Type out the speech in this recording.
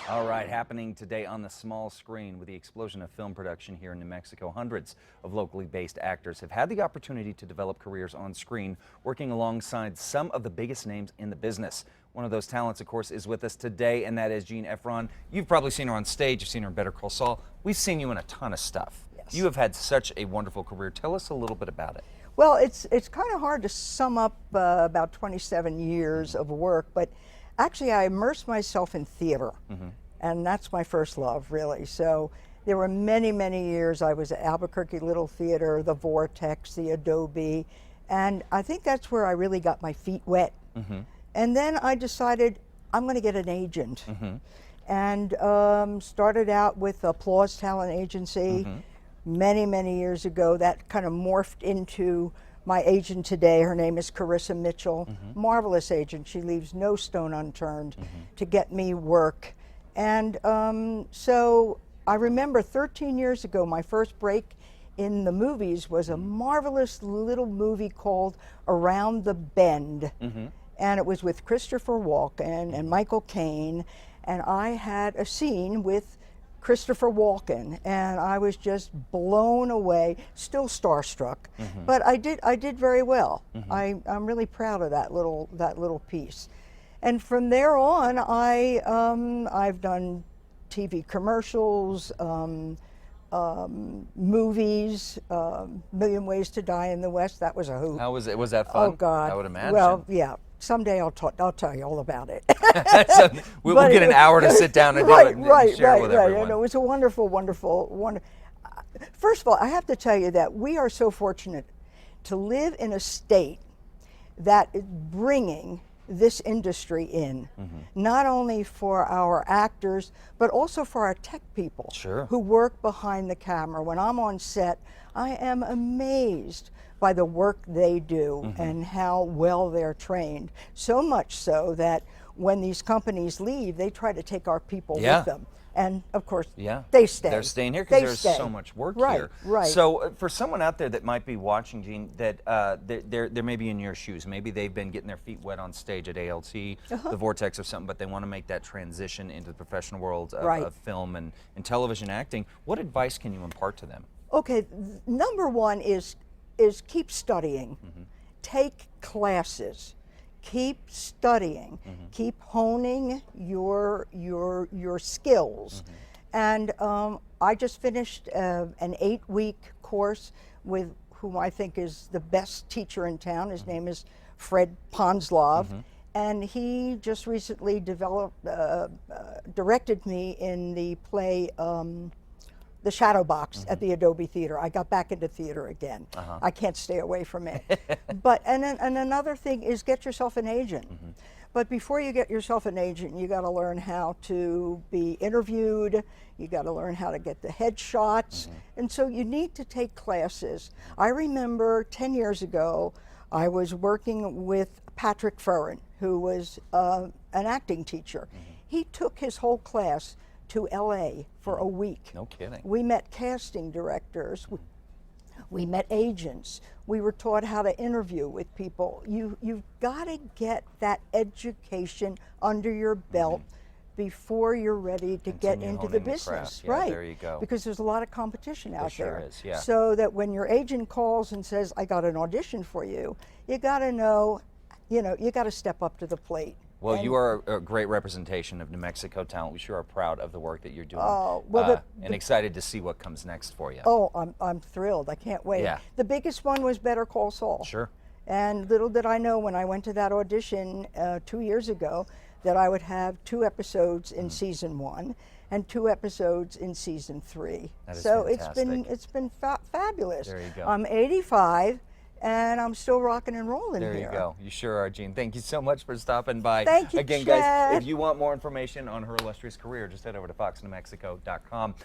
All right, happening today on the small screen with the explosion of film production here in New Mexico. Hundreds of locally based actors have had the opportunity to develop careers on screen, working alongside some of the biggest names in the business. One of those talents, of course, is with us today, and that is Jean Effron. You've probably seen her on stage. You've seen her in Better Call Saul. We've seen you in a ton of stuff. Yes. You have had such a wonderful career. Tell us a little bit about it. Well, it's kind of hard to sum up about 27 years of work, but actually I immersed myself in theater, and that's my first love, really. So there were many, many years I was at Albuquerque Little Theater, the Vortex, the Adobe, and I think that's where I really got my feet wet. And then I decided I'm going to get an agent, and started out with Applause Talent Agency. Many, many years ago. That kind of morphed into my agent today. Her name is Carissa Mitchell. Marvelous agent. She leaves no stone unturned to get me work. And so I remember 13 years ago, my first break in the movies was a marvelous little movie called Around the Bend. And it was with Christopher Walken and Michael Caine. And I had a scene with Christopher Walken, and I was just blown away, still starstruck, but I did very well. I'm really proud of that little piece. And from there on, I've done TV commercials, movies, Million Ways to Die in the West. That was a hoot. How was it? Was that fun? Oh God! I would imagine. Well, yeah. Someday I'll tell you all about it. So we'll get an hour to sit down and do it and share it with everyone. And it was a wonderful. First of all, I have to tell you that we are so fortunate to live in a state that is bringing this industry in, not only for our actors, but also for our tech people who work behind the camera. When I'm on set, I am amazed by the work they do and how well they're trained. So much so that when these companies leave, they try to take our people with them. And of course, they stay. They're staying here because there's so much work here. Right. So for someone out there that might be watching, Jean, that they're maybe in your shoes, maybe they've been getting their feet wet on stage at ALT, the Vortex or something, but they want to make that transition into the professional world of film and television acting. What advice can you impart to them? Okay, number one is keep studying. Take classes. Keep studying. Keep honing your skills. And I just finished an 8-week course with whom I think is the best teacher in town. His name is Fred Ponslov. And he just recently directed me in the play The Shadow Box at the Adobe Theater. I got back into theater again. I can't stay away from it. And another thing is get yourself an agent. But before you get yourself an agent, you got to learn how to be interviewed. You got to learn how to get the headshots. And so you need to take classes. I remember 10 years ago, I was working with Patrick Ferrin, who was an acting teacher. He took his whole class to LA for a week. No kidding. We met casting directors, we met agents, we were taught how to interview with people. You've got to get that education under your belt before you're ready to get into the business. Right, there you go. Because there's a lot of competition out there. Sure is, yeah. So that when your agent calls and says, I got an audition for you, you got to know, you got to step up to the plate. Well, you are a great representation of New Mexico talent. We sure are proud of the work that you're doing, and excited to see what comes next for you. Oh, I'm thrilled. I can't wait. Yeah. The biggest one was Better Call Saul. Sure. And little did I know when I went to that audition 2 years ago that I would have 2 episodes in season 1 and 2 episodes in season 3. That is so fantastic. it's been fabulous. There you go. I'm 85. And I'm still rocking and rolling here. There you go. You sure are, Jean. Thank you so much for stopping by. Thank you, Again, Chad. guys, if you want more information on her illustrious career, just head over to foxnewmexico.com.